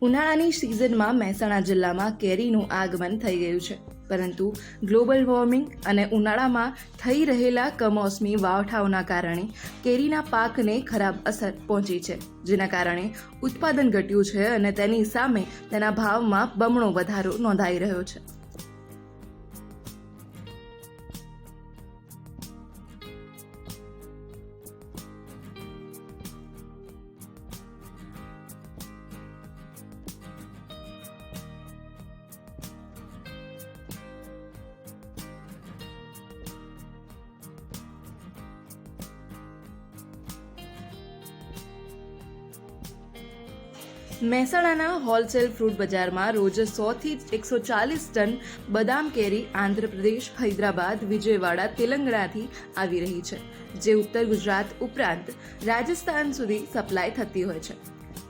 ઉનાળાની સિઝનમાં મહેસાણા જિલ્લામાં કેરીનું આગમન થઈ ગયું છે, પરંતુ ગ્લોબલ વોર્મિંગ અને ઉનાળામાં થઈ રહેલા કમોસમી વાવઠાઓના કારણે કેરીના પાકને ખરાબ અસર પહોંચી છે, જેના કારણે ઉત્પાદન ઘટ્યું છે અને તેની સામે તેના ભાવમાં બમણો વધારો નોંધાઈ રહ્યો છે. મહેસાણાના હોલસેલ ફ્રૂટ બજારમાં રોજ 100 થી 140 ટન બદામ કેરી આંધ્રપ્રદેશ, હૈદરાબાદ, વિજયવાડા, તેલંગાણાથી આવી રહી છે, જે ઉત્તર ગુજરાત ઉપરાંત રાજસ્થાન સુધી સપ્લાય થતી હોય છે.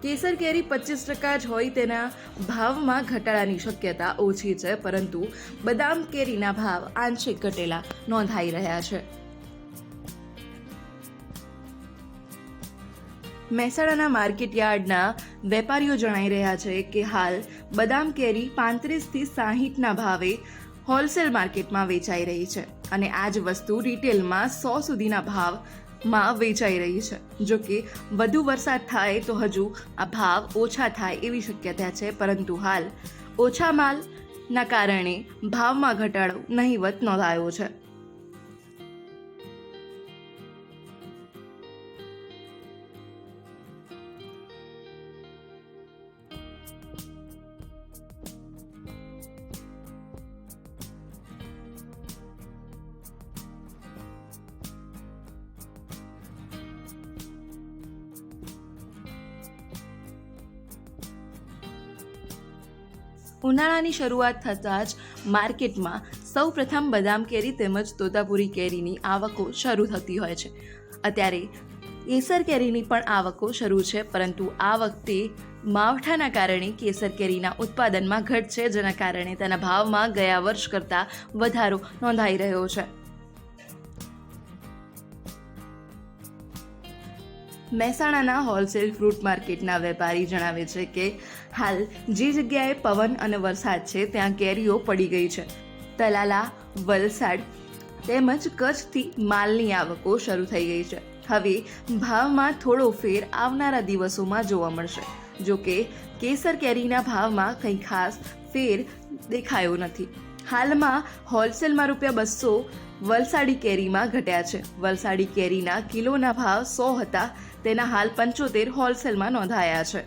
કેસર કેરી 25% જ હોય તેના ભાવમાં ઘટાડાની શક્યતા ઓછી છે, પરંતુ બદામ કેરીના ભાવ આંશિક ઘટેલા નોંધાઈ રહ્યા છે. મહેસાણાના માર્કેટ યાર્ડના વેપારીઓ જણાઈ રહ્યા છે કે હાલ બદામ કેરી 35 થી 60ના ભાવે હોલસેલ માર્કેટમાં વેચાઈ રહી છે અને આ જ વસ્તુ રિટેલમાં 100 સુધીના ભાવમાં વેચાઈ રહી છે. જો કે વધુ વરસાદ થાય તો હજુ આ ભાવ ઓછા થાય એવી શક્યતા છે, પરંતુ હાલ ઓછા માલના કારણે ભાવમાં ઘટાડો નહીવત નોંધાયો છે. ઉનાળાની શરૂઆત થતાં જ માર્કેટમાં સૌપ્રથમ બદામ કેરી તેમજ તોતાપુરી કેરીની આવકો શરૂ થતી હોય છે. અત્યારે કેસર કેરીની પણ આવકો શરૂ છે, પરંતુ આ વખતે માવઠાના કારણે કેસર કેરીના ઉત્પાદનમાં ઘટ છે, જેના કારણે તેના ભાવમાં ગયા વર્ષ કરતાં વધારો નોંધાઈ રહ્યો છે. મહેસાણાના હોલસેલ ફ્રૂટ માર્કેટના વેપારી જણાવે છે કે હાલ જે જગ્યાએ પવન અને વરસાદ છે ત્યાં કેરીઓ પડી ગઈ છે. તલાલા, વલસાડ તેમજ કચ્છથી માલની આવકો શરૂ થઈ ગઈ છે. હવે ભાવમાં થોડો ફેર આવનારા દિવસોમાં જોવા મળશે. જો કે કેસર કેરીના ભાવમાં કંઈ ખાસ ફેર દેખાયો નથી. હાલમાં હોલસેલમાં ₹200 વલસાડી કેરીમાં ઘટ્યા છે. વલસાડી કેરીના કિલોના ભાવ 100 હતા, તેના હાલ 75 હોલસેલમાં નોંધાયા છે.